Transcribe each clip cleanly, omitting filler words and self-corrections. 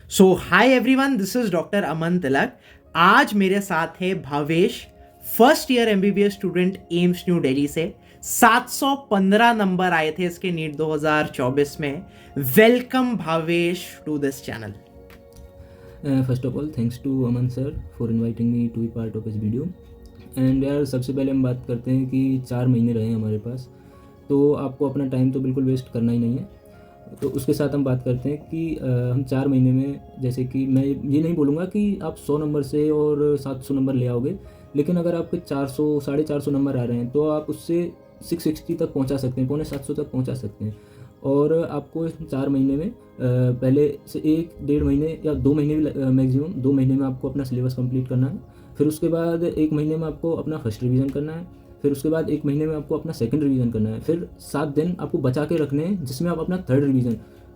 So hi everyone, this is doctor Aman Tilak. आज मेरे साथ है Bhavesh, first year MBBS student, AIIMS new Delhi से। 715 नंबर आए थे इसके नीट 2024 में। Welcome Bhavesh to this channel. First of all thanks to Aman sir for inviting me to be part of this video. And यार सबसे पहले हम बात करते हैं कि 4 महीने रहे हैं हमारे पास, तो आपको अपना टाइम तो बिल्कुल वेस्ट करना ही नहीं है। तो उसके साथ हम बात करते हैं कि हम 4 महीने में, जैसे कि मैं ये नहीं बोलूँगा कि आप 100 नंबर से और 700 नंबर ले आओगे, लेकिन अगर आपके 400 450 नंबर आ रहे हैं तो आप उससे 660 तक पहुंचा सकते हैं, 750 तक पहुंचा सकते हैं। और आपको 4 महीने में पहले से 1-1.5 महीने या 2 महीने भी मैक्सिमम 2 महीने में आपको अपना सिलेबस कंप्लीट करना है। फिर उसके बाद 1 महीने में आपको अपना फर्स्ट रिवीजन करना है। फिर उसके बाद 1 महीने में आपको अपना सेकंड रिवीजन करना है। फिर 7 दिन आपको बचा के रखने हैं जिसमें आप अपना थर्ड रिवीजन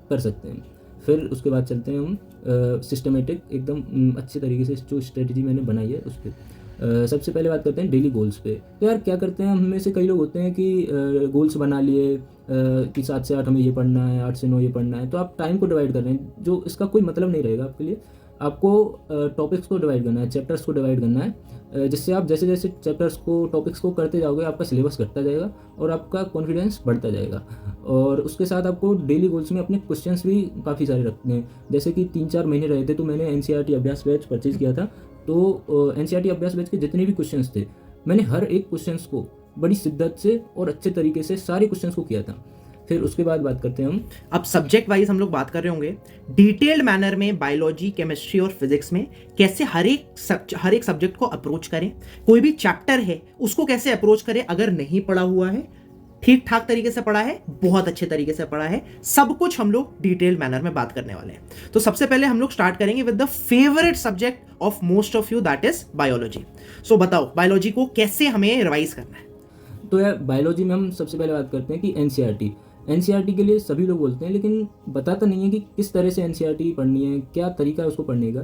कर सकते हैं। फिर उसके बाद चलते हैं हम सिस्टमेटिक एकदम अच्छे तरीके से जो स्ट्रेटजी मैंने बनाई है उस पर। सबसे पहले बात करते हैं डेली गोल्स पे। तो यार क्या करते हैं, हम में से कई लोग होते हैं कि गोल्स बना लिए कि 7 से 8 हमें ये पढ़ना है, 8 से 9 ये पढ़ना है, तो आप टाइम को डिवाइड कर रहे हैं जो इसका कोई मतलब नहीं रहेगा आपके लिए। आपको टॉपिक्स को डिवाइड करना है, चैप्टर्स को डिवाइड करना है, जिससे आप जैसे जैसे चैप्टर्स को, टॉपिक्स को करते जाओगे आपका सिलेबस घटता जाएगा और आपका कॉन्फिडेंस बढ़ता जाएगा। और उसके साथ आपको डेली गोल्स में अपने क्वेश्चंस भी काफ़ी सारे रखने हैं। जैसे कि 3-4 महीने रहे थे तो मैंने एनसीईआरटी अभ्यास बैच परचेज किया था। तो एनसीईआरटी अभ्यास बैच के जितने भी क्वेश्चंस थे, मैंने हर एक क्वेश्चंस को बड़ी शिद्दत से और अच्छे तरीके से सारे क्वेश्चंस को किया था। फिर उसके बाद बात करते हैं हम, अब सब्जेक्ट वाइज हम लोग बात कर रहे होंगे डिटेल्ड मैनर में, बायोलॉजी, केमिस्ट्री और फिजिक्स में कैसे हर एक सब्जेक्ट को अप्रोच करें। कोई भी चैप्टर है उसको कैसे अप्रोच करें, अगर नहीं पढ़ा हुआ है, ठीक ठाक तरीके से पढ़ा है, बहुत अच्छे तरीके से पढ़ा है, सब कुछ हम लोग डिटेल्ड मैनर में बात करने वाले हैं। तो सबसे पहले हम लोग स्टार्ट करेंगे with the favourite subject of most of you, that is biology. So बताओ बायोलॉजी को कैसे हमें रिवाइज करना है। तो यार बायोलॉजी में हम सबसे पहले बात करते हैं कि एनसीईआरटी के लिए सभी लोग बोलते हैं, लेकिन बताता नहीं है कि किस तरह से एनसीईआरटी पढ़नी है, क्या तरीका है उसको पढ़ने का।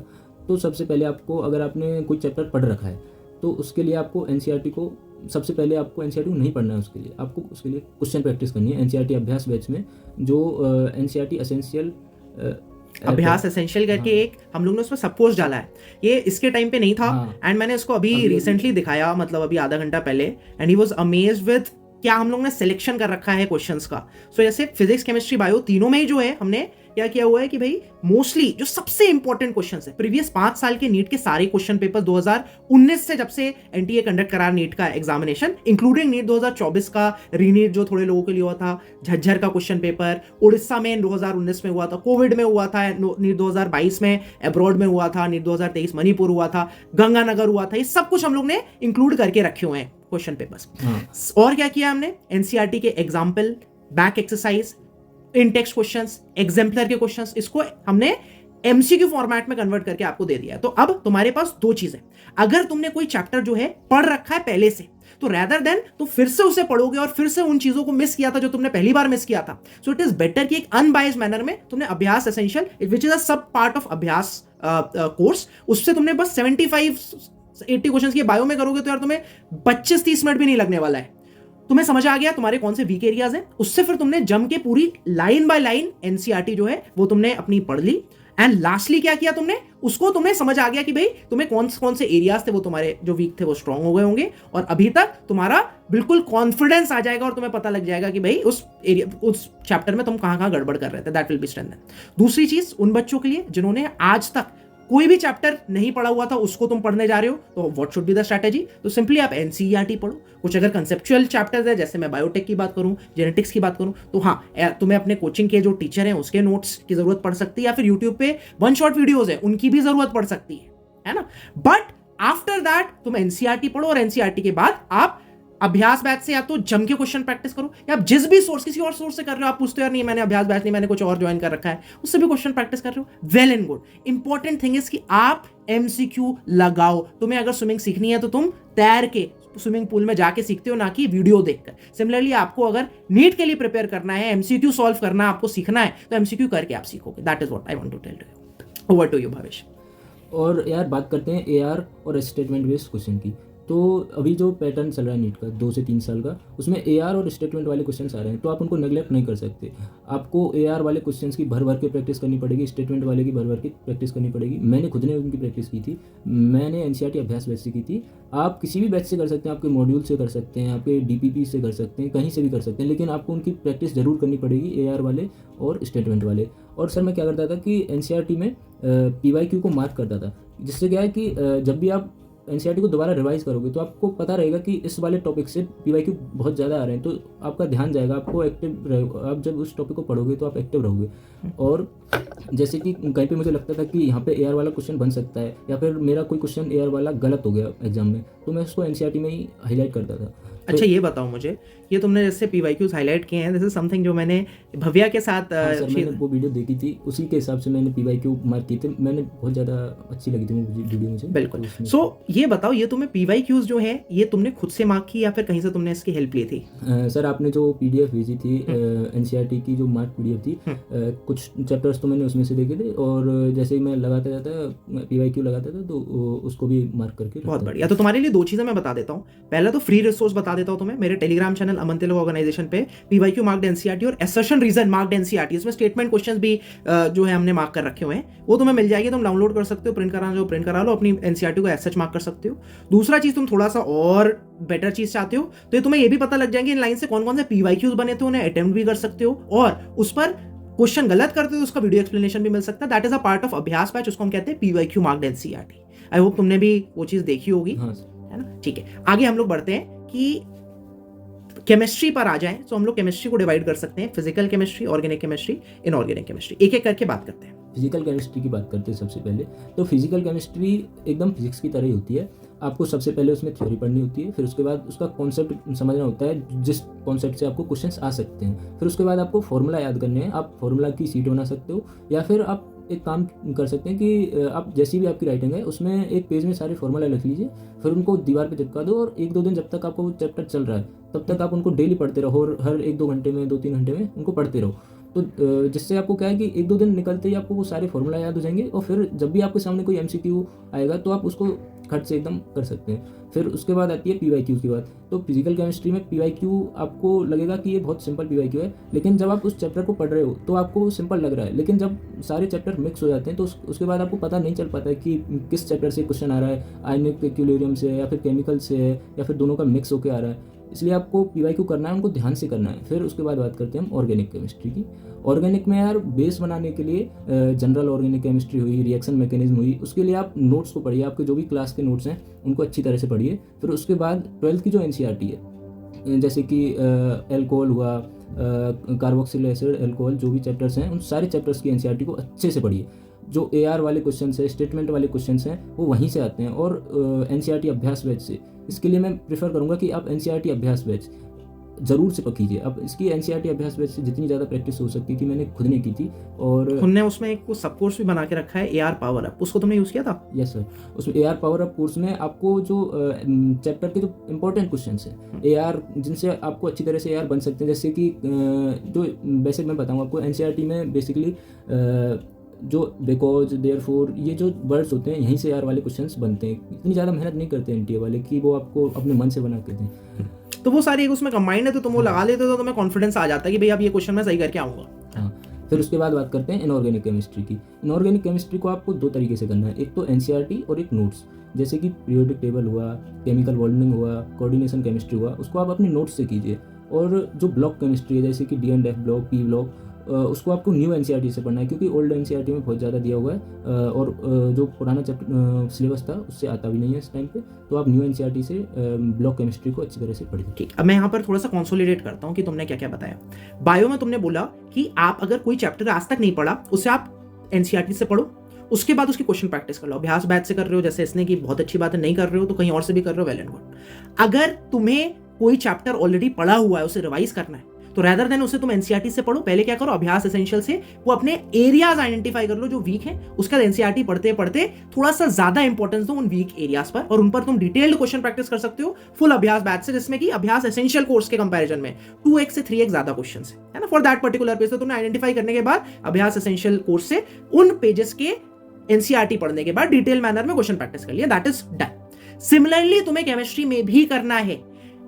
तो सबसे पहले आपको, अगर आपने कोई चैप्टर पढ़ रखा है तो उसके लिए आपको एनसीईआरटी को, सबसे पहले आपको एनसीईआरटी को नहीं पढ़ना है, उसके लिए आपको उसके लिए क्वेश्चन प्रैक्टिस करनी है एनसीईआरटी अभ्यास बैच में, जो एनसीईआरटी एसेंशियल अभ्यास एसेंशियल करके एक हम लोग ने उसमें सब कोर्स डाला है। ये इसके टाइम पे नहीं था एंड मैंने इसको अभी रिसेंटली दिखाया, मतलब अभी आधा घंटा पहले, and he was amazed with क्या हम लोग ने सिलेक्शन कर रखा है क्वेश्चंस का। सो जैसे फिजिक्स, केमिस्ट्री, बायो तीनों में ही जो है हमने क्या किया हुआ है कि भाई मोस्टली जो सबसे इंपॉर्टेंट क्वेश्चंस है, प्रीवियस 5 साल के नीट के सारे क्वेश्चन पेपर 2019 से, जब से एनटीए कंडक्ट करा नीट का एग्जामिनेशन, इंक्लूडिंग नीट 2024 का रीनीट जो थोड़े लोगों के लिए हुआ था, झज्जर का क्वेश्चन पेपर, उड़ीसा में 2019 में हुआ था, कोविड में हुआ था, नीट 2022 में अब्रॉड में हुआ था, नीट 2023 मणिपुर हुआ था, गंगानगर हुआ था, ये सब कुछ हम लोग ने इंक्लूड करके रखे हुए हैं क्वेश्चन पेपर्स। और क्या किया हमने, एनसीईआरटी के एग्जाम्पल, बैक एक्सरसाइज, इन टेक्स्ट क्वेश्चंस, एग्जाम्पलर के क्वेश्चंस, इसको हमने एमसीक्यू फॉर्मेट में कन्वर्ट करके आपको दे दिया है। तो अब तुम्हारे पास 2 चीजें, अगर तुमने कोई चैप्टर जो है पढ़ रखा है पहले से, तो रैदर देन तो फिर से उसे पढ़ोगे और फिर से उन चीजों को मिस किया था जो तुमने पहली बार मिस किया था, सो इट इज बेटर कि एक अनबायस्ड मैनर में तुमने अभ्यास एसेंशियल, विच इज अ सब पार्ट ऑफ अभ्यास कोर्स, उससे तुमने बस 75-80 क्वेश्चंस की बायो में करोगे तो यार तुम्हें 25-30 मिनट भी नहीं लगने वाला है। तुम्हें समझ आ गया तुम्हारे कौन से वीक एरियाज हैं, उससे फिर तुमने जम के पूरी लाइन बाय लाइन एनसीईआरटी जो है वो तुमने अपनी पढ़ ली। एंड लास्टली क्या किया तुमने, उसको तुम्हें समझ आ गया कि भाई तुम्हें कौन से एरियाज थे वो तुम्हारे जो वीक थे वो स्ट्रांग हो गए होंगे, और अभी तक तुम्हारा बिल्कुल कॉन्फिडेंस आ जाएगा और तुम्हें पता लग जाएगा कि भाई उस चैप्टर में तुम कहां गड़बड़ कर रहे थे। That will be strengthen. दूसरी चीज, उन बच्चों के लिए जिन्होंने आज तक कोई भी चैप्टर नहीं पढ़ा हुआ था, उसको तुम पढ़ने जा रहे हो, तो what should be the strategy. तो सिंपली आप एनसीईआरटी पढ़ो। कुछ अगर कंसेप्चुअल चैप्टर्स है, जैसे मैं बायोटेक की बात करूं, जेनेटिक्स की बात करूं, तो हाँ तुम्हें अपने कोचिंग के जो टीचर हैं उसके नोट्स की जरूरत पड़ सकती है, या फिर यूट्यूब पे 1 शॉट वीडियोज है उनकी भी जरूरत पड़ सकती है ना। बट आफ्टर दैट तुम एनसीईआरटी पढ़ो, और एनसीईआरटी के बाद आप अभ्यास बैच से या तो जम के क्वेश्चन प्रैक्टिस करो, या आप जिस भी सोर्स, किसी और सोर्स से कर रहे हो, आप पूछते हो यार नहीं मैंने अभ्यास बैच नहीं, मैंने कुछ और ज्वाइन कर रखा है, उससे भी क्वेश्चन प्रैक्टिस कर रहे हो, well and good. Important thing is कि आप एमसीक्यू लगाओ। तुम्हें अगर स्विमिंग सीखनी है तो तुम तैर के स्विमिंग पूल में जाके सीखते हो, ना कि वीडियो देखकर। सिमिलरली आपको अगर नीट के लिए प्रिपेयर करना है, एमसीक्यू सॉल्व करना है, आपको सीखना है, तो एमसीक्यू करके आप सीखोगे। That is what I want to tell you. Over to you Bhavesh. और यार बात करते हैं एआर और स्टेटमेंट बेस्ड क्वेश्चन की। तो अभी जो पैटर्न चल रहा है नीट का 2 से 3 साल का, उसमें AR और स्टेटमेंट वाले क्वेश्चंस आ रहे हैं, तो आप उनको नेगलेक्ट नहीं कर सकते। आपको AR वाले क्वेश्चंस की भर भर के प्रैक्टिस करनी पड़ेगी, स्टेटमेंट वाले की भर भर के प्रैक्टिस करनी पड़ेगी। मैंने खुद ने उनकी प्रैक्टिस की थी, मैंने NCERT अभ्यास बैच से की थी। आप किसी भी बैच से कर सकते हैं, आपके मॉड्यूल से कर सकते हैं, आपके DPP से कर सकते हैं, कहीं से भी कर सकते हैं, लेकिन आपको उनकी प्रैक्टिस ज़रूर करनी पड़ेगी, AR वाले और स्टेटमेंट वाले। और सर मैं क्या करता था कि NCERT में PYQ को मार्क करता था, जिससे क्या है कि जब भी आप NCERT को दोबारा रिवाइज करोगे तो आपको पता रहेगा कि इस वाले टॉपिक से PYQ बहुत ज़्यादा आ रहे हैं, तो आपका ध्यान जाएगा, आपको एक्टिव रहोगे। आप जब उस टॉपिक को पढ़ोगे तो आप एक्टिव रहोगे। और जैसे कि कहीं पे मुझे लगता था कि यहाँ पे AR वाला क्वेश्चन बन सकता है, या फिर मेरा कोई क्वेश्चन AR वाला गलत हो गया एग्जाम में, तो मैं उसको NCERT में ही हाईलाइट करता था। अच्छा ये बताओ मुझे, ये तुमने जैसे PYQs हाईलाइट किए हैं, दिस इज समथिंग जो मैंने भव्या के साथ सर मैंने वो वीडियो देखी थी, उसी के हिसाब से मैंने PYQ मार्क किए थे। मैंने बहुत ज़्यादा अच्छी लगी थी वो वीडियो मुझे। बिल्कुल। सो ये बताओ, ये तुम्हें PYQs जो है ये तुमने खुद से मार्क की या फिर कहीं से तुमने इसकी हेल्प ली थी? सर आपने जो PDF भेजी थी NCERT की जो मार्क PDF थी, कुछ चैप्टर्स तो मैंने उसमें से देखे थे, और जैसे ही मैं लगाता जाता PYQ लगाता था तो उसको भी मार्क करके। बहुत बढ़िया। तो तुम्हारे लिए 2 चीज़ें मैं बता देता हूँ। पहला तो फ्री रिसोर्स बता देता हूँ तुम्हें, मेरे टेलीग्राम चैनल अमन तिलक ऑर्गेनाइजेशन पे PYQ मार्क्ड NCERT और असर्शन रीजन मार्क्ड NCERT, इसमें स्टेटमेंट क्वेश्चंस भी जो है हमने मार्क कर रखे हुए हैं, वो तुम्हें मिल जाएगी। तुम डाउनलोड कर सकते हो, प्रिंट कराना जो प्रिंट करा लो, अपनी NCERT को एज सच मार्क कर सकते हो। दूसरा चीज, तुम थोड़ा सा और बेटर चीज चाहते हो तो ये तुम्हें ये भी पता लग जाएंगे इन लाइन से कौन कौन से PYQs बने थे, उन्हें अटेम्प्ट भी कर सकते हो, और उस पर क्वेश्चन गलत करते हो तो उसका वीडियो एक्सप्लेनेशन भी मिल सकता है। That is a part of अभ्यास बैच, उसको हम कहते हैं PYQ marked NCERT। I hope तुमने भी वो चीज देखी होगी, है ना? ठीक है, आगे हम लोग बढ़ते हैं कि केमिस्ट्री पर आ जाएं। तो हम लोग केमिस्ट्री को डिवाइड कर सकते हैं, physical chemistry, organic chemistry, inorganic chemistry. एक एक करके बात करते हैं। फिजिकल केमिस्ट्री की बात करते हैं सबसे पहले। तो फिजिकल केमिस्ट्री एकदम फिजिक्स की तरह ही होती है। आपको सबसे पहले उसमें थ्योरी पढ़नी होती है, फिर उसके बाद उसका कॉन्सेप्ट समझना होता है, जिस कॉन्सेप्ट से आपको क्वेश्चंस आ सकते हैं। फिर उसके बाद आपको फॉर्मूला याद करने हैं, आप फॉर्मूला की सीट बना सकते हो, या फिर आप एक काम कर सकते हैं कि आप जैसी भी आपकी राइटिंग है उसमें एक पेज में सारे फॉर्मूला लिख लीजिए, फिर उनको दीवार पे चिपका दो, और 1-2 दिन जब तक आपको वो चैप्टर चल रहा है तब तक आप उनको डेली पढ़ते रहो, और हर 1-2 घंटे में, 2-3 घंटे में उनको पढ़ते रहो। तो जिससे आपको क्या है कि 1-2 दिन निकलते ही आपको वो सारे फॉर्मूला याद हो जाएंगे, और फिर जब भी आपके सामने कोई MCQ आएगा तो आप उसको खट से एकदम कर सकते हैं। फिर उसके बाद आती है PYQ की बात। तो फिजिकल केमिस्ट्री में PYQ आपको लगेगा कि ये बहुत सिंपल PYQ है, लेकिन जब आप उस चैप्टर को पढ़ रहे हो तो आपको सिंपल लग रहा है, लेकिन जब सारे चैप्टर मिक्स हो जाते हैं तो उसके बाद आपको पता नहीं चल पाता है कि किस चैप्टर से क्वेश्चन आ रहा है, आयनिक इक्विलिब्रियम से या फिर केमिकल से है, या फिर दोनों का मिक्स होकर आ रहा है। इसलिए आपको PYQ करना है, उनको ध्यान से करना है। फिर उसके बाद बात करते हैं हम ऑर्गेनिक केमिस्ट्री की। ऑर्गेनिक में यार बेस बनाने के लिए जनरल ऑर्गेनिक केमिस्ट्री हुई, रिएक्शन मैकेनिज्म हुई, उसके लिए आप नोट्स को पढ़िए, आपके जो भी क्लास के नोट्स हैं उनको अच्छी तरह से पढ़िए। फिर उसके बाद 12th की जो NCERT है, जैसे कि एल्कोहल हुआ, कार्बोक्सिल एसिड, एल्कोहल, जो भी चैप्टर्स हैं उन सारे चैप्टर्स की NCERT को अच्छे से पढ़िए। जो AR वाले क्वेश्चन है, स्टेटमेंट वाले क्वेश्चन हैं, वो वहीं से आते हैं, और NCERT अभ्यास बैच से। इसके लिए मैं प्रेफर करूँगा कि आप NCERT अभ्यास बैच ज़रूर से कीजिए। अब इसकी NCERT अभ्यास बैच से जितनी ज़्यादा प्रैक्टिस हो सकती थी मैंने खुद ने की थी। और तुमने उसमें एक सब कोर्स भी बना के रखा है AR पावर अप, उसको तुमने यूज़ किया था? यस सर, उसमें AR पावर अप कोर्स में आपको जो चैप्टर के जो इंपॉर्टेंट क्वेश्चन हैं AR, जिनसे आपको अच्छी तरह से AR बन सकते हैं, जैसे कि जो बेसिक मैं बताऊँ आपको, NCERT में बेसिकली जो बिकॉज, देयरफॉर, ये जो वर्ड्स होते हैं यहीं से AR वाले क्वेश्चंस बनते हैं। इतनी ज़्यादा मेहनत नहीं करते हैं NTA वाले कि वो आपको अपने मन से बना के दें। तो वो सारी एक उसमें कंबाइंड है, तो तुम वो लगा लेते हो तो तुम्हें कॉन्फिडेंस आ जाता है कि भाई अब ये क्वेश्चन मैं सही करके आऊँगा। हाँ, फिर उसके बाद बात करते हैं इनऑर्गेनिक केमिस्ट्री की। इनऑर्गेनिक केमिस्ट्री को आपको 2 तरीके से करना है, एक तो NCERT और एक नोट्स। जैसे कि पीरियोडिक टेबल हुआ, केमिकल बॉन्डिंग हुआ, कोऑर्डिनेशन केमिस्ट्री हुआ, उसको आप अपने नोट्स से कीजिए। और जो ब्लॉक केमिस्ट्री है, जैसे कि D&F ब्लॉक, P ब्लॉक, उसको आपको न्यू NCERT से पढ़ना है, क्योंकि ओल्ड NCERT में बहुत ज़्यादा दिया हुआ है, और जो पुराना सिलेबस था उससे आता भी नहीं है इस टाइम पे। तो आप न्यू NCERT से ब्लॉक केमिस्ट्री को अच्छी तरह से पढ़िए। ठीक, अब मैं यहाँ पर थोड़ा सा कंसोलिडेट करता हूँ कि तुमने क्या क्या बताया। बायो में तुमने बोला कि आप अगर कोई चैप्टर आज तक नहीं पढ़ा उसे आप NCERT से पढ़ो, उसके बाद उसकी क्वेश्चन प्रैक्टिस कर लो। अभ्यास बैच से कर रहे हो जैसे इसने की, बहुत अच्छी बात है। नहीं कर रहे हो तो कहीं और से भी कर रहे हो, वेल एंड गुड। अगर तुम्हें कोई चैप्टर ऑलरेडी पढ़ा हुआ है, उसे रिवाइज करना है, तो रेदर देन उसे तुम NCERT से पढ़ो। पहले क्या करो, अभ्यास एसेंशियल से वो अपने एरियाज आइडेंटिफाई कर लो जो वीक है, उसके बाद NCERT पढ़ते पढ़ते थोड़ा सा ज्यादा इंपॉर्टेंस दो उन वीक एरियाज पर, और उन पर तुम डिटेल्ड क्वेश्चन प्रैक्टिस कर सकते हो फुल अभ्यास बैच से, जिसमें कि अभ्यास एसेंशियल कोर्स के कंपैरिजन में 2x से 3x ज्यादा क्वेश्चन है ना, फॉर दैट पर्टिकुलर पेज। तो तुमने आइडेंटिफाई करने के बाद अभ्यास एसेंशियल कोर्स से उन पेजेस के NCERT पढ़ने के बाद डिटेल मैनर में क्वेश्चन प्रैक्टिस कर लिया, दैट इज डन। सिमिलरली तुम्हें केमिस्ट्री में भी करना है,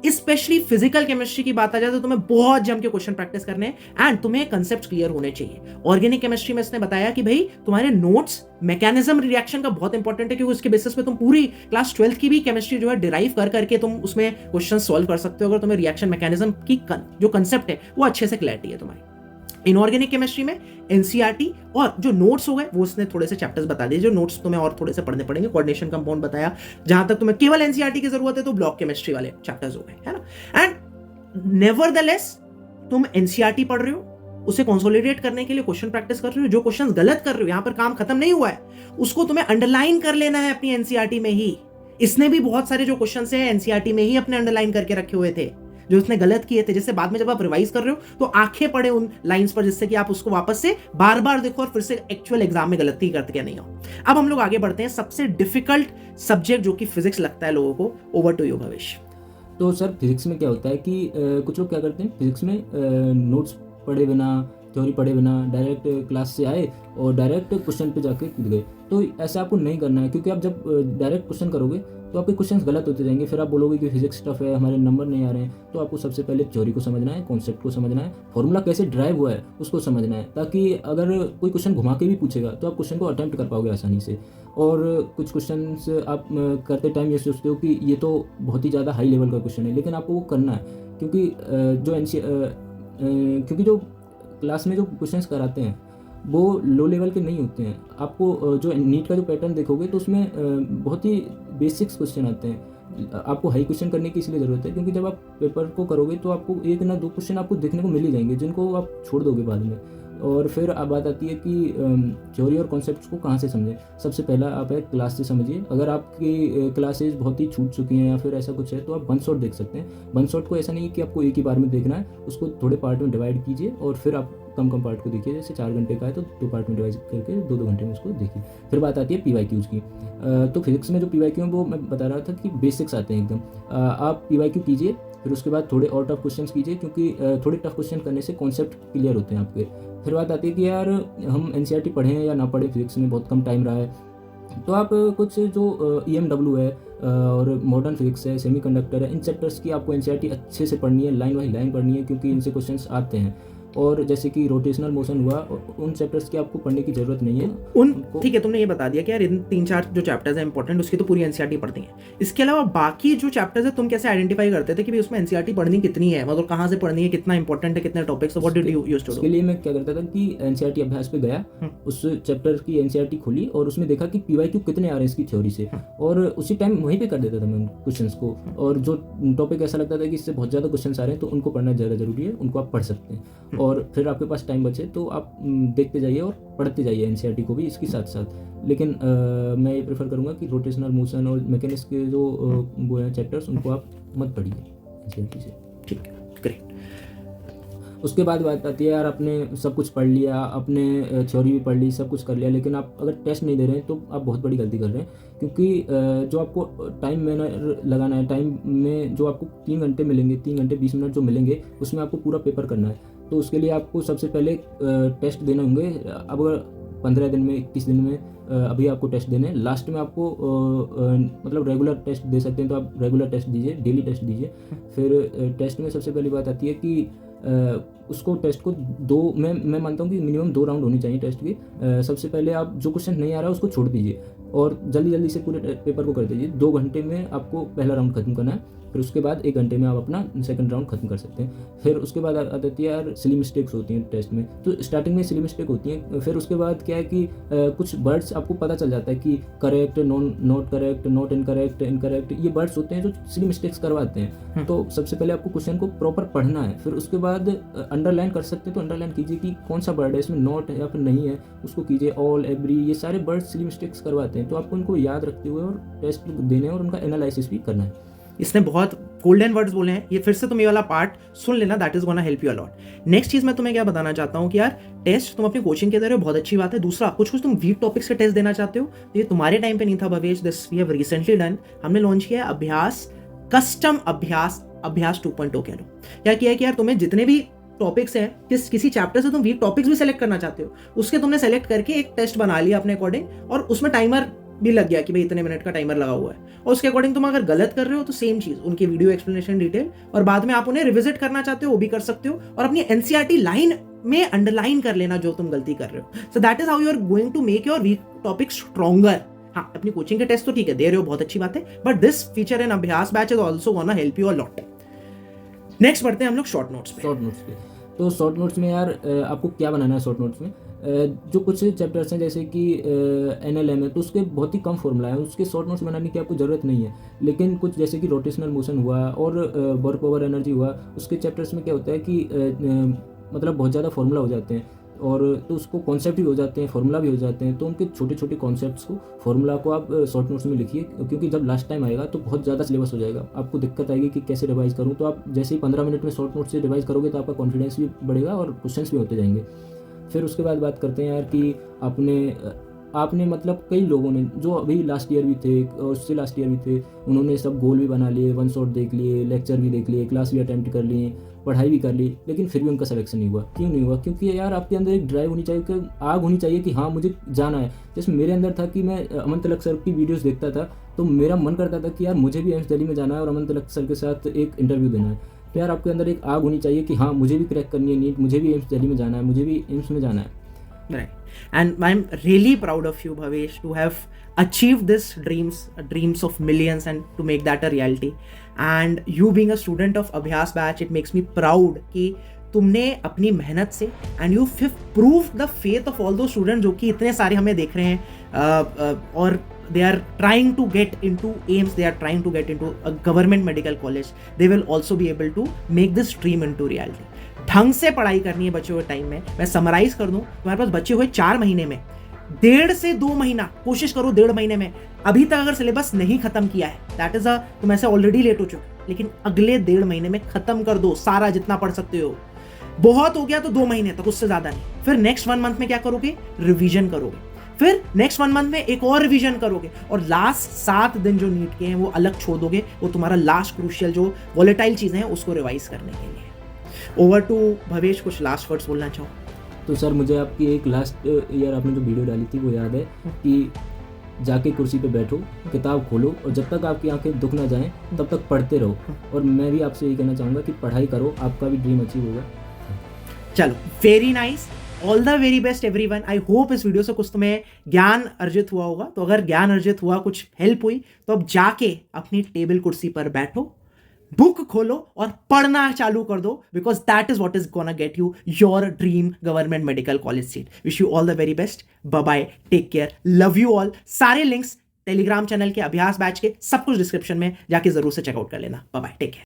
स्पेशली फिजिकल केमिस्ट्री की बात आ जाए तो तुम्हें बहुत जम के क्वेश्चन प्रैक्टिस करने हैं एंड तुम्हें कंसेप्ट क्लियर होने चाहिए। ऑर्गेनिक केमिस्ट्री में इसने बताया कि भाई तुम्हारे नोट्स मैकेनिज्म रिएक्शन का बहुत इंपॉर्टेंट है, क्योंकि उसके बेसिस पे तुम पूरी क्लास 12 की भी केमिस्ट्री जो है डिराइव कर करके तुम उसमें क्वेश्चन सॉल्व कर सकते हो, अगर तुम्हें रिएक्शन मैकेनिज्म की जो कंसेप्ट है वो अच्छे से क्लैरिटी है तुम्हारी। इनऑर्गेनिक केमिस्ट्री में एनसीईआरटी और जो नोट्स हो गए वो उसने थोड़े से चैप्टर्स बता दिए, जो नोट्स तुम्हें और थोड़े से पढ़ने पड़ेंगे। कोऑर्डिनेशन कंपाउंड बताया, जहां तक तुम्हें केवल एनसीईआरटी की जरूरत है तो ब्लॉक केमिस्ट्री वाले चैप्टर्स हो गए, है ना। एंड नेवरदलेस तुम एनसीईआरटी पढ़ रहे हो, उसे कंसोलिडेट करने के लिए क्वेश्चन प्रैक्टिस कर रहे हो, जो क्वेश्चन गलत कर रहे हो यहां पर काम खत्म नहीं हुआ है, उसको तुम्हें अंडरलाइन कर लेना है अपनी एनसीईआरटी में ही। इसने भी बहुत सारे जो क्वेश्चन है एनसीईआरटी में ही अपने अंडरलाइन करके रखे हुए थे जो उसने गलत किए थे, जिससे बाद में जब आप रिवाइज कर रहे हो तो आंखें पड़े उन लाइंस पर, जिससे कि आप उसको वापस से बार बार देखो और फिर से एक्चुअल एग्जाम में गलती करते क्या नहीं हो। अब हम लोग आगे बढ़ते हैं, सबसे डिफिकल्ट सब्जेक्ट जो कि फिजिक्स लगता है लोगों को। ओवर टू यू भविष्य। तो सर फिजिक्स में क्या होता है कि कुछ लोग क्या करते हैं फिजिक्स में नोट्स पढ़े बिना, थ्योरी पढ़े बिना डायरेक्ट क्लास से आए और डायरेक्ट क्वेश्चन पे जाके कूद गए। तो ऐसा आपको नहीं करना है, क्योंकि आप जब डायरेक्ट क्वेश्चन करोगे तो आपके क्वेश्चंस गलत होते जाएंगे, फिर आप बोलोगे कि फिजिक्स टफ है, हमारे नंबर नहीं आ रहे हैं। तो आपको सबसे पहले थ्योरी को समझना है, कॉन्सेप्ट को समझना है, फॉर्मूला कैसे ड्राइव हुआ है उसको समझना है, ताकि अगर कोई क्वेश्चन घुमा के भी पूछेगा तो आप क्वेश्चन को अटेम्प्ट कर पाओगे आसानी से। और कुछ क्वेश्चंस आप करते टाइम ये सोचते हो कि ये तो बहुत ही ज़्यादा हाई लेवल का क्वेश्चन है, लेकिन आपको वो करना है, क्योंकि क्योंकि जो क्लास में जो क्वेश्चंस कराते हैं वो लो लेवल के नहीं होते हैं। आपको जो नीट का जो पैटर्न देखोगे तो उसमें बहुत ही बेसिक्स क्वेश्चन आते हैं। आपको हाई क्वेश्चन करने की इसलिए ज़रूरत है क्योंकि जब आप पेपर को करोगे तो आपको एक ना दो क्वेश्चन आपको देखने को मिल ही जाएंगे, जिनको आप छोड़ दोगे बाद में। और फिर अब बात आती है कि थ्योरी और कॉन्सेप्ट्स को कहाँ से समझें। सबसे पहला आप है क्लास से समझिए। अगर आपकी क्लासेज बहुत ही छूट चुकी हैं या फिर ऐसा कुछ है तो आप वन शॉट देख सकते हैं। वन शॉट को ऐसा नहीं है कि आपको एक ही बार में देखना है, उसको थोड़े पार्ट में डिवाइड कीजिए और फिर आप कम कम पार्ट को देखिए। जैसे 4 घंटे का है तो 2 पार्ट में डिवाइड करके 2-2 घंटे में उसको देखिए। फिर बात आती है PYQs की। तो फिजिक्स में जो PYQ है वो मैं बता रहा था कि बेसिक्स आते हैं एकदम। आप PYQ कीजिए, फिर उसके बाद थोड़े और टफ क्वेश्चन कीजिए, क्योंकि थोड़े टफ क्वेश्चन करने से कॉन्सेप्ट क्लियर होते हैं आपके। फिर बात आती है कि यार हम NCERT पढ़ें या ना पढ़ें, फिजिक्स में बहुत कम टाइम रहा है, तो आप कुछ जो EMW है और मॉडर्न फिजिक्स है, सेमीकंडक्टर है, इन चैप्टर्स की आपको NCERT अच्छे से पढ़नी है, लाइन बाई लाइन पढ़नी है, क्योंकि इनसे क्वेश्चंस आते हैं। और जैसे कि रोटेशनल मोशन हुआ, उन चैप्टर्स की आपको पढ़ने की जरूरत नहीं है। ठीक है, तुमने ये बता दिया कि यार इन 3-4 जो चैप्टर्स हैं इंपॉर्टेंट, उसकी तो पूरी एनसीईआरटी पढ़ती है। इसके अलावा बाकी जो चैप्टर्स है तुम कैसे आइडेंटिफाई करते थे कि उसमें एनसीईआरटी पढ़नी कितनी है, मतलब कहाँ से पढ़नी है, कितना इंपॉर्टेंट है, कितने topics, what did you used to do? उसके लिए मैं क्या करता था कि NCERT अभ्यास पे गया, उस चैप्टर की NCERT खोली और उसमें देखा कि PYQ कितने आ रहे हैं इसकी थ्योरी से, और उसी टाइम वहीं पे कर देता था मैं उन क्वेश्चंस को। और जो टॉपिक ऐसा लगता था कि इससे बहुत ज़्यादा क्वेश्चन आ रहे हैं तो उनको पढ़ना ज़्यादा जरूरी है, उनको आप पढ़ सकते हैं। और फिर आपके पास टाइम बचे तो आप देखते जाइए और पढ़ते जाइए NCERT को भी इसके साथ साथ। लेकिन मैं ये प्रेफर करूँगा कि रोटेशनल मोशन और मैकेनिक्स के जो वो हैं चैप्टर्स, उनको आप मत पढ़िए NCERT से। ठीक है, ग्रेट। उसके बाद बात आती है यार आपने सब कुछ पढ़ लिया, आपने थ्योरी भी पढ़ ली, सब कुछ कर लिया, लेकिन आप अगर टेस्ट नहीं दे रहे हैं तो आप बहुत बड़ी गलती कर रहे हैं। क्योंकि जो आपको टाइम मैनर लगाना है, टाइम में जो आपको 3 घंटे मिलेंगे, 3 घंटे 20 मिनट जो मिलेंगे, उसमें आपको पूरा पेपर करना है। तो उसके लिए आपको सबसे पहले टेस्ट देने होंगे। अब अगर 15 दिन में, 21 दिन में अभी आपको टेस्ट देने हैं। लास्ट में आपको मतलब रेगुलर टेस्ट दे सकते हैं तो आप रेगुलर टेस्ट दीजिए, डेली टेस्ट दीजिए। फिर टेस्ट में सबसे पहली बात आती है कि उसको टेस्ट को मैं मानता हूँ कि मिनिमम 2 राउंड होनी चाहिए टेस्ट की। सबसे पहले आप जो क्वेश्चन नहीं आ रहा है उसको छोड़ दीजिए और जल्दी जल्दी से पूरे पेपर को कर दीजिए। 2 घंटे में आपको पहला राउंड खत्म करना है, फिर उसके बाद 1 घंटे में आप अपना सेकंड राउंड खत्म कर सकते हैं। फिर उसके बाद आती है यार सिली मिस्टेक्स होती हैं टेस्ट में। तो स्टार्टिंग में सिली मिस्टेक होती हैं, फिर उसके बाद क्या है कि कुछ वर्ड्स आपको पता चल जाता है कि correct, not correct, not incorrect, incorrect, ये वर्ड्स होते हैं जो सिली मिस्टेक्स करवाते हैं। तो सबसे पहले आपको क्वेश्चन को प्रॉपर पढ़ना है, फिर उसके बाद अंडरलाइन कर सकते हैं तो अंडरलाइन कीजिए कि कौन सा वर्ड है इसमें नॉट है या फिर नहीं है, उसको कीजिए। ऑल, एवरी, ये सारे वर्ड्स सिली मिस्टेक्स करवाते हैं, तो आपको उनको याद रखते हुए और टेस्ट देने और उनका एनालिसिस भी करना है। इसने बहुत गोल्डन वर्ड्स बोले हैं, ये फिर से तुम ये वाला पार्ट सुन लेना, that is gonna help you a lot. Next चीज मैं तुम्हें क्या बताना चाहता हूँ कि यार टेस्ट तुम अपनी कोचिंग के दे रहे हो, बहुत अच्छी बात है। दूसरा, कुछ तुम वीक टॉपिक्स के टेस्ट देना चाहते हो, ये तुम्हारे टाइम पे नहीं था Bhavesh, this we have recently done. हमने लॉन्च किया अभ्यास, कस्टम अभ्यास 2.0 कह लो। क्या किया है कि यार तुम्हें जितने भी टॉपिक्स हैं, किसी चैप्टर से तुम वीक टॉपिक्स भी सेलेक्ट करना चाहते हो, उसके तुमने सेलेक्ट करके एक टेस्ट बना लिया अपने अकॉर्डिंग, और उसमें टाइमर भी लग गया कि भाई इतने मिनट का टाइमर लगा हुआ है, और उसके अकॉर्डिंग तुम अगर गलत कर रहे हो तो सेम चीज उनकी वीडियो एक्सप्लेनेशन डिटेल, और बाद में आप उन्हें रिविजिट करना चाहते हो वो भी कर सकते हो, और अपनी एनसीईआरटी लाइन में अंडरलाइन कर लेना जो तुम गलती कर रहे हो. So that is how you are going to make your weak topic stronger. हाँ, अपनी कोचिंग के टेस्ट तो ठीक है दे रहे हो, बहुत अच्छी बात है, बट दिस फीचर इन अभ्यास batch is also gonna help you a lot. Next बढ़ते हैं हम लोग शॉर्ट नोट्स पे. तो शॉर्ट नोट्स में यार आपको क्या बनाना है शॉर्ट नोट्स में? जो कुछ चैप्टर्स हैं जैसे कि NLM है, तो उसके बहुत ही कम फॉर्मूला है, उसके शॉर्ट नोट्स बनाने की आपको ज़रूरत नहीं है. लेकिन कुछ जैसे कि रोटेशनल मोशन हुआ और वर्क ओवर एनर्जी हुआ, उसके चैप्टर्स में क्या होता है कि मतलब बहुत ज़्यादा फॉर्मूला हो जाते हैं, और तो उसको कॉन्सेप्ट भी हो जाते हैं, फार्मूला भी हो जाते हैं. तो उनके छोटे छोटे कॉन्सेप्ट्स को, फार्मूला को आप शॉर्ट नोट्स में लिखिए, क्योंकि जब लास्ट टाइम आएगा तो बहुत ज़्यादा सिलेबस हो जाएगा, आपको दिक्कत आएगी कि कैसे रिवाइज करूँ. तो आप जैसे ही 15 मिनट में शॉर्ट नोट से रिवाइज करोगे तो आपका कॉन्फिडेंस भी बढ़ेगा और क्वेश्चंस भी होते जाएंगे. फिर उसके बाद बात करते हैं यार कि आपने मतलब कई लोगों ने जो अभी लास्ट ईयर भी थे और उससे लास्ट ईयर भी थे, उन्होंने सब गोल भी बना लिए, वन शॉट देख लिए, लेक्चर भी देख लिए, क्लास भी अटेम्प्ट कर लिए, पढ़ाई भी कर ली, लेकिन फिर भी उनका सिलेक्शन नहीं हुआ. क्यों नहीं हुआ? क्योंकि यार आपके अंदर एक ड्राइव होनी चाहिए, कि आग होनी चाहिए कि हाँ मुझे जाना है. जैसे मेरे अंदर था कि मैं अमन तलक सर की वीडियोस देखता था, तो मेरा मन करता था कि यार मुझे भी एम्स दिल्ली में जाना है और अमन तलक सर के साथ एक इंटरव्यू देना है. तो यार आपके अंदर एक आग होनी चाहिए कि हाँ मुझे भी क्रैक करनी है नीट, मुझे भी एम्स दिल्ली में जाना है, मुझे भी एम्स में जाना है. Right. And I'm really proud of you, Bhavesh, to have achieved this dreams of millions and to make that a reality. And you being a student of Abhyas batch, it makes me proud कि तुमने अपनी मेहनत से and you have proved the faith of all those students जो कि इतने सारे हमें देख रहे हैं, और they are trying to get into AIIMS, they are trying to get into a government medical college. They will also be able to make this dream into reality. ढंग से पढ़ाई करनी है बचे हुए टाइम में. मैं समराइज कर दूं, तुम्हारे पास बचे हुए 4 महीने में 1.5 से 2 महीना कोशिश करो, 1.5 महीने में अभी तक अगर सिलेबस नहीं खत्म किया है, दैट इज तुम ऐसे ऑलरेडी लेट हो चुके, लेकिन अगले 1.5 महीने में खत्म कर दो सारा जितना पढ़ सकते हो. बहुत हो गया तो 2 महीने तक, उससे ज्यादा नहीं. फिर नेक्स्ट 1 मंथ में क्या करोगे? रिवीजन करोगे. फिर नेक्स्ट 1 मंथ में एक और रिवीजन करोगे, और लास्ट 7 दिन जो नीट के हैं वो अलग छोड़ दोगे. वो तुम्हारा लास्ट क्रूशियल जो वॉलेटाइल चीजें हैं उसको रिवाइज करने के लिए. ओवर टू भवेश, कुछ लास्ट वर्ड्स बोलना चाहो? तो सर मुझे आपकी एक लास्ट ईयर आपने जो वीडियो डाली थी वो याद है कि जाके कुर्सी पे बैठो, किताब खोलो, और जब तक आपकी आंखें दुख ना जाएं तब तक पढ़ते रहो. और मैं भी आपसे यही कहना चाहूँगा कि पढ़ाई करो, आपका भी ड्रीम अचीव होगा. चलो, very nice, all the very best everyone. I hope इस वीडियो से कुछ तुम्हें ज्ञान अर्जित हुआ होगा. तो अगर ज्ञान अर्जित हुआ, कुछ हेल्प हुई, तो अब जाके अपनी टेबल कुर्सी पर बैठो, बुक खोलो और पढ़ना चालू कर दो, because that is what is gonna get you your dream government medical college seat. Wish you all the very best. Bye bye, take care, love you all. सारे लिंक्स टेलीग्राम चैनल के, Abhyas batch के, सब कुछ description में जाके जरूर से check out कर लेना. Bye bye, take care.